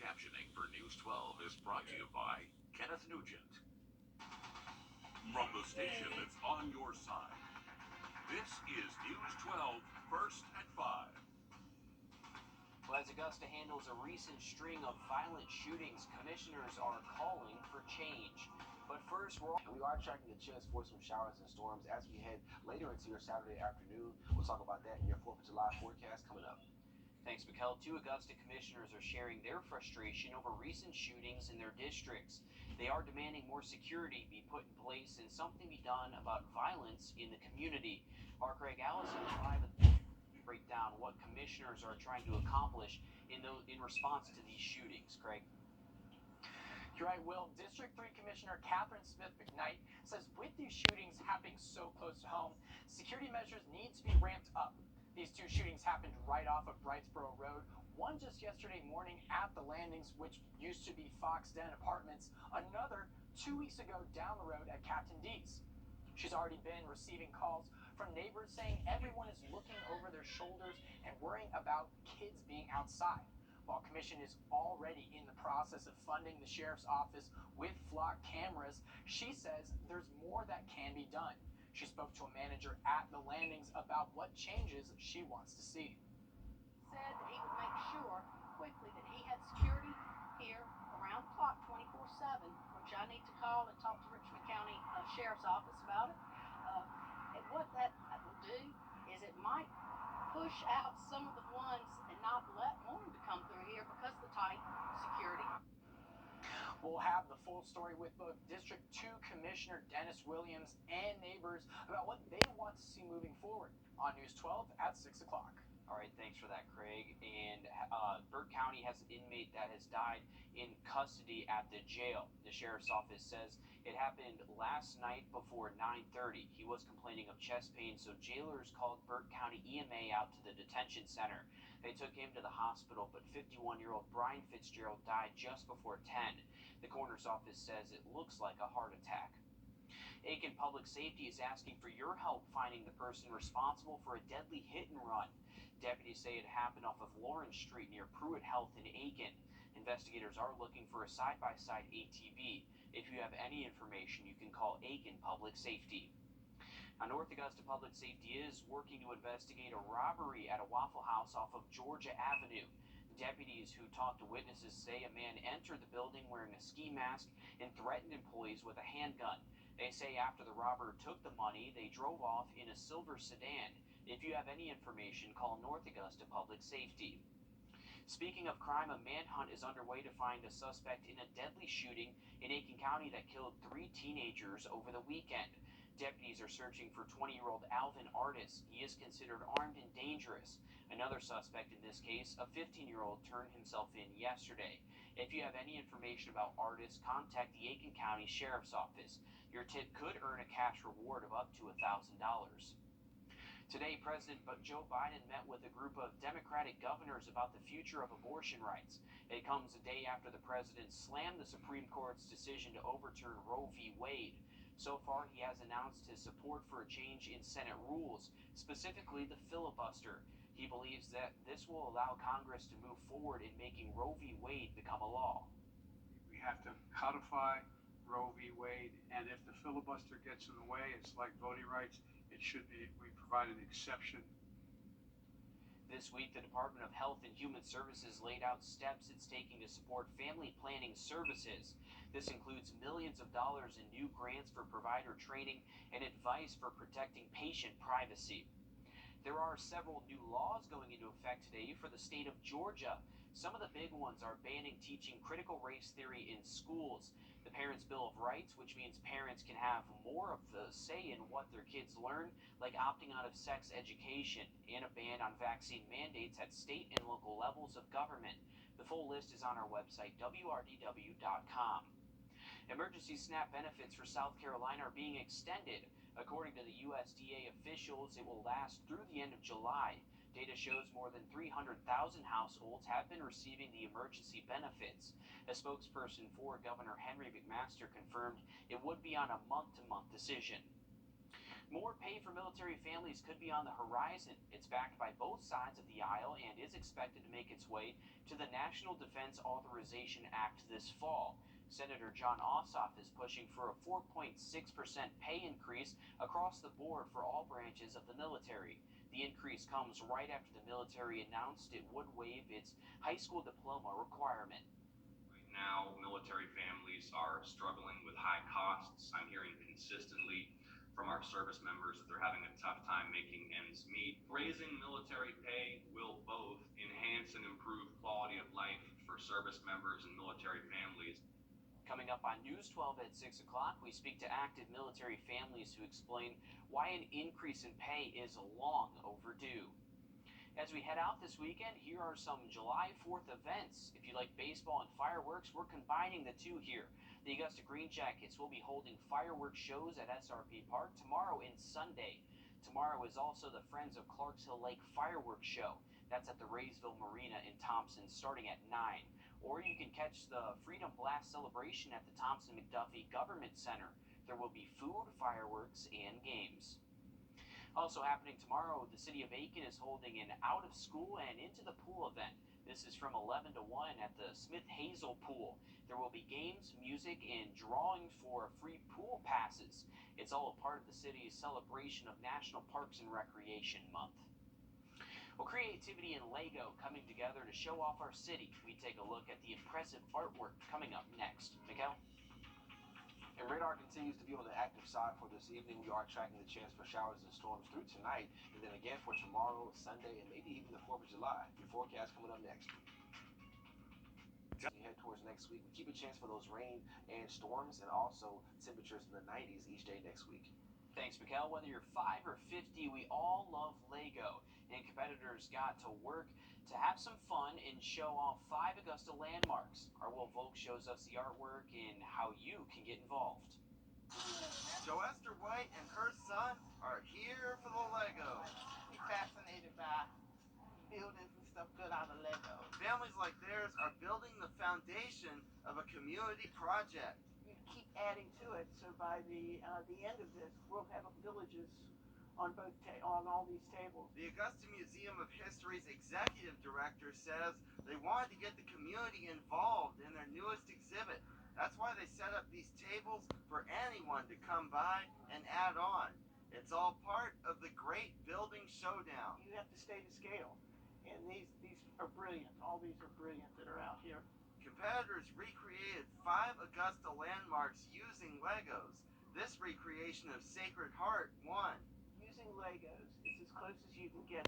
captioning for News 12 is brought to you by Kenneth Nugent. From the station that's on your side, this is News 12 First at 5. Well, as Augusta handles a recent string of violent shootings, commissioners are calling for change. But first, we are tracking the chance for some showers and storms as we head later into your Saturday afternoon. We'll talk about that in your 4th of July forecast coming up. Thanks, Mikkel. 2 Augusta commissioners are sharing their frustration over recent shootings in their districts. They are demanding more security be put in place and something be done about violence in the community. Our Craig Allison is live to break down what commissioners are trying to accomplish in response to these shootings. Craig? You're right, Will. District 3 Commissioner Catherine Smith McKnight says with these shootings happening so close to home, security measures need to be ramped up. These 2 shootings happened right off of Brightsboro Road, one just yesterday morning at the Landings, which used to be Fox Den Apartments, another 2 weeks ago down the road at Captain D's. She's already been receiving calls from neighbors saying everyone is looking over their shoulders and worrying about kids being outside. While Commission is already in the process of funding the sheriff's office with flock cameras, she says there's more that can be done. She spoke to a manager at the Landings about what changes she wants to see. Said that he would make sure quickly that he had security here around the clock 24/7, which I need to call and talk to Richmond County Sheriff's Office about it. And what that will do is it might push out some of the ones and not let more to come through here because of the tight security. We'll have the full story with both District 2 Commissioner Dennis Williams and neighbors about what they want to see moving forward on News 12 at 6 o'clock. All right, thanks for that, Craig. And Burke County has an inmate that has died in custody at the jail. The sheriff's office says it happened last night before 9:30. He was complaining of chest pain, so jailers called Burke County EMA out to the detention center. They took him to the hospital, but 51-year-old Brian Fitzgerald died just before 10. The coroner's office says it looks like a heart attack. Aiken Public Safety is asking for your help finding the person responsible for a deadly hit and run. Deputies say it happened off of Lawrence Street near Pruitt Health in Aiken. Investigators are looking for a side-by-side ATV. If you have any information, you can call Aiken Public Safety. Now, North Augusta Public Safety is working to investigate a robbery at a Waffle House off of Georgia Avenue. Deputies who talked to witnesses say a man entered the building wearing a ski mask and threatened employees with a handgun. They say after the robber took the money, they drove off in a silver sedan. If you have any information, call North Augusta Public Safety. Speaking of crime, a manhunt is underway to find a suspect in a deadly shooting in Aiken County that killed 3 teenagers over the weekend. Deputies are searching for 20-year-old Alvin Artis. He is considered armed and dangerous. Another suspect in this case, a 15-year-old, turned himself in yesterday. If you have any information about Artis, contact the Aiken County Sheriff's Office. Your tip could earn a cash reward of up to $1,000. Today, President Joe Biden met with a group of Democratic governors about the future of abortion rights. It comes a day after the president slammed the Supreme Court's decision to overturn Roe v. Wade. So far, he has announced his support for a change in Senate rules, specifically the filibuster. He believes that this will allow Congress to move forward in making Roe v. Wade become a law. We have to codify Roe v. Wade, and if the filibuster gets in the way, it's like voting rights. It should be, we provide an exception. This week, the Department of Health and Human Services laid out steps it's taking to support family planning services. This includes millions of dollars in new grants for provider training and advice for protecting patient privacy. There are several new laws going into effect today for the state of Georgia. Some of the big ones are banning teaching critical race theory in schools, the Parents' Bill of Rights, which means parents can have more of the say in what their kids learn, like opting out of sex education, and a ban on vaccine mandates at state and local levels of government. The full list is on our website, wrdw.com. Emergency SNAP benefits for South Carolina are being extended. According to the USDA officials, it will last through the end of July. Data shows more than 300,000 households have been receiving the emergency benefits. A spokesperson for Governor Henry McMaster confirmed it would be on a month-to-month decision. More pay for military families could be on the horizon. It's backed by both sides of the aisle and is expected to make its way to the National Defense Authorization Act this fall. Senator John Ossoff is pushing for a 4.6% pay increase across the board for all branches of the military. The increase comes right after the military announced it would waive its high school diploma requirement. Right now, military families are struggling with high costs. I'm hearing consistently from our service members that they're having a tough time making ends meet. Raising military pay will both enhance and improve quality of life for service members and military families. Coming up on News 12 at 6 o'clock, we speak to active military families who explain why an increase in pay is long overdue. As we head out this weekend, here are some July 4th events. If you like baseball and fireworks, we're combining the two here. The Augusta Green Jackets will be holding fireworks shows at SRP Park tomorrow and Sunday. Tomorrow is also the Friends of Clarks Hill Lake fireworks show. That's at the Raysville Marina in Thompson starting at 9. Or you can catch the Freedom Blast celebration at the Thompson-McDuffie Government Center. There will be food, fireworks, and games. Also happening tomorrow, the city of Aiken is holding an out-of-school and into the pool event. This is from 11 to 1 at the Smith Hazel Pool. There will be games, music, and drawing for free pool passes. It's all a part of the city's celebration of National Parks and Recreation Month. Well, creativity and Lego coming together to show off our city. We take a look at the impressive artwork coming up next. Mikkel? And radar continues to be on the active side for this evening. We are tracking the chance for showers and storms through tonight, and then again for tomorrow, Sunday, and maybe even the 4th of July. Your forecast coming up next. As we head towards next week, we keep a chance for those rain and storms, and also temperatures in the 90s each day next week. Thanks, Mikkel. Whether you're 5 or 50, we all love Lego, and competitors got to work to have some fun and show off 5 Augusta landmarks. Our Will Volk shows us the artwork and how you can get involved. Joester White and her son are here for the Lego. Be fascinated by buildings and stuff good out of Lego. Families like theirs are building the foundation of a community project. You keep adding to it, so by the end of this, we'll have villages on on all these tables. The Augusta Museum of History's executive director says they wanted to get the community involved in their newest exhibit. That's why they set up these tables for anyone to come by and add on. It's all part of the Great Building Showdown. You have to stay to scale, and these are brilliant. All these are brilliant that are out here. Competitors recreated 5 Augusta landmarks using Legos. This recreation of Sacred Heart won. Using Legos is as close as you can get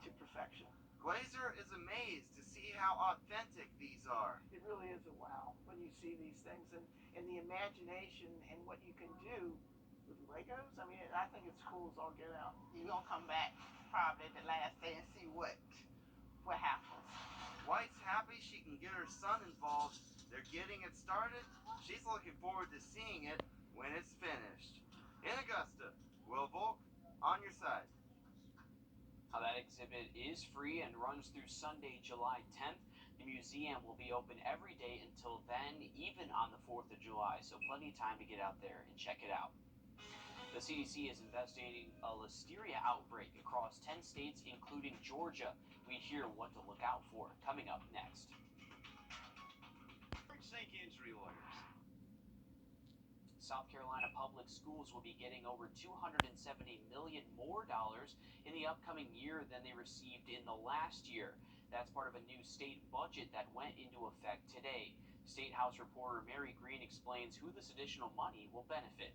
to perfection. Glazer is amazed to see how authentic these are. It really is a wow when you see these things, and the imagination and what you can do with Legos. I mean, I think it's cool as all get out. You're gonna come back probably the last day and see what happens. White's happy she can get her son involved. They're getting it started. She's looking forward to seeing it when it's finished. In Augusta, Will Volk, on your side. Now, that exhibit is free and runs through Sunday, July 10th. The museum will be open every day until then, even on the 4th of July, so plenty of time to get out there and check it out. The CDC is investigating a listeria outbreak across 10 states, including Georgia. We hear what to look out for coming up next. Sink injury lawyers. South Carolina Public Schools will be getting over $270 million more in the upcoming year than they received in the last year. That's part of a new state budget that went into effect today. State House reporter Mary Green explains who this additional money will benefit.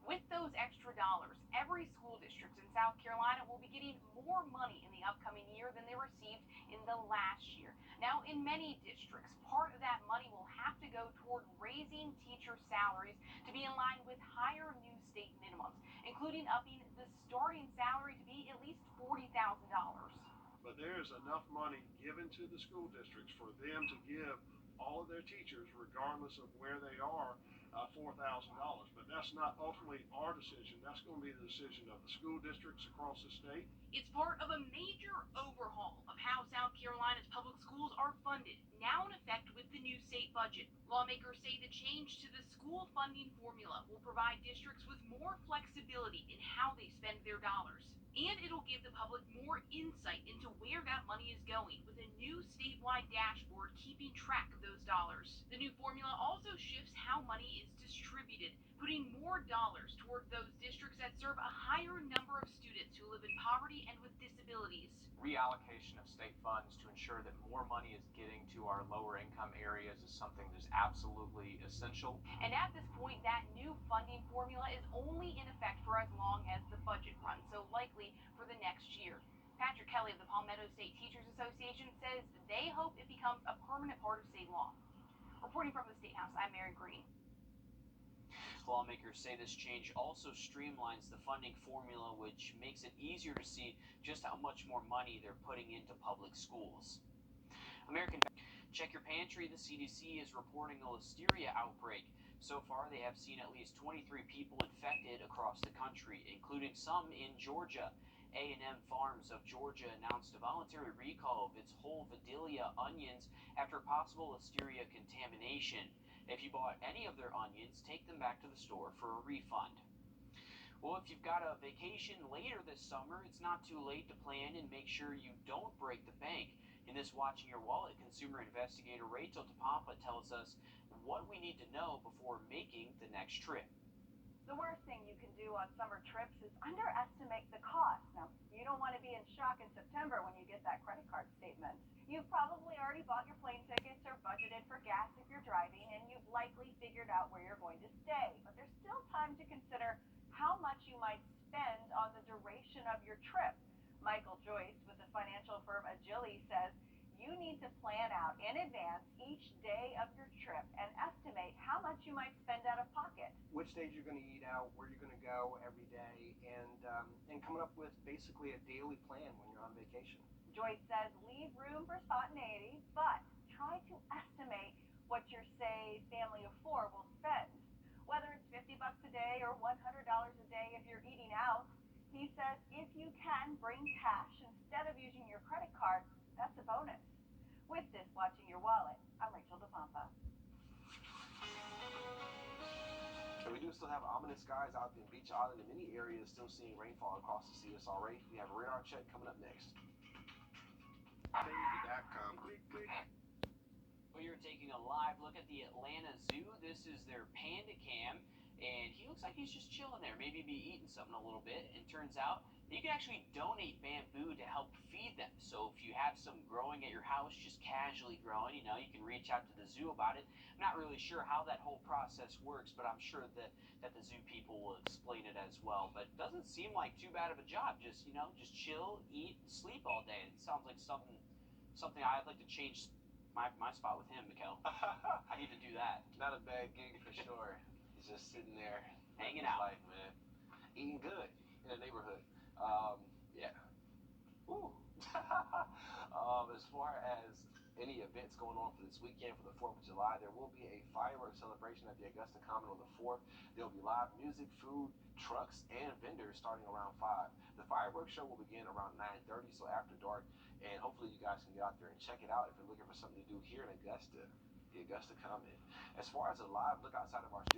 With those extra dollars, every school district in South Carolina will be getting more money in the upcoming year than they received in the last year. Now, in many districts, part of that money will have to go toward raising teacher salaries to be in line with higher new state minimums, including upping the starting salary to be at least $40,000. But there is enough money given to the school districts for them to give all of their teachers, regardless of where they are, $4,000. But that's not ultimately our decision. That's going to be the decision of the school districts across the state It's part of a major overhaul of how South Carolina's public schools are funded, now in effect with the new state budget. Lawmakers say the change to the school funding formula will provide districts with more flexibility in how they spend their dollars. And it'll give the public more insight into where that money is going with a new statewide dashboard keeping track of those dollars. The new formula also shifts how money is distributed, putting more dollars toward those districts that serve a higher number of students who live in poverty and with disabilities. Reallocation of state funds to ensure that more money is getting to our lower income areas is something that's absolutely essential. And at this point, that new funding formula is only in effect for as long as the budget runs, so likely for the next year. Patrick Kelly of the Palmetto State Teachers Association says they hope it becomes a permanent part of state law. Reporting from the State House, I'm Mary Green. Lawmakers say this change also streamlines the funding formula, which makes it easier to see just how much more money they're putting into public schools. Check your pantry. The CDC is reporting a listeria outbreak. So far, they have seen at least 23 people infected across the country, including some in Georgia. A&M Farms of Georgia announced a voluntary recall of its whole Vidalia onions after possible listeria contamination. If you bought any of their onions, take them back to the store for a refund. Well, if you've got a vacation later this summer, it's not too late to plan and make sure you don't break the bank. In this Watching Your Wallet, consumer investigator Rachel DePompa tells us what we need to know before making the next trip. The worst thing you can do on summer trips is underestimate the cost. Now, you don't want to be in shock in September when you get that credit card statement. You've probably already bought your plane tickets or budgeted for gas if you're driving, and you've likely figured out where you're going to stay. But there's still time to consider how much you might spend on the duration of your trip. Michael Joyce with the financial firm Agili says you need to plan out in advance each day of your trip and estimate how much you might spend out of pocket. Which days you're going to eat out, where you're going to go every day, and coming up with basically a daily plan when you're on vacation. Joyce says leave room for spontaneity, but try to estimate what your, say, family of four will spend. Whether it's $50 a day or $100 a day if you're eating out, he says if you can bring cash instead of using your credit card, that's a bonus. With this Watching Your Wallet, I'm Rachel DePompa. And we do still have ominous skies out in Beach Island, and many areas still seeing rainfall across the CSRA. We have a radar check coming up next. Well, you're taking a live look at the Atlanta Zoo. This is their panda cam, and he looks like he's just chilling there, maybe be eating something a little bit. And turns out you can actually donate bamboo to help feed them. So if you have some growing at your house, just casually growing, you can reach out to the zoo about it. I'm not really sure how that whole process works, but I'm sure that the zoo people will explain it as well. But it doesn't seem like too bad of a job. Just chill, eat, sleep all day. It sounds like something I'd like to change my spot with him, Mikkel. I need to do that. Not a bad gig for sure. He's just sitting there, hanging out, life, man, eating good in the neighborhood. Yeah. Woo. As far as any events going on for this weekend for the 4th of July, there will be a fireworks celebration at the Augusta Common on the 4th. There will be live music, food, trucks, and vendors starting around 5. The fireworks show will begin around 9:30, so after dark, and hopefully you guys can get out there and check it out if you're looking for something to do here in Augusta, the Augusta Common. As far as a live look outside of our studio,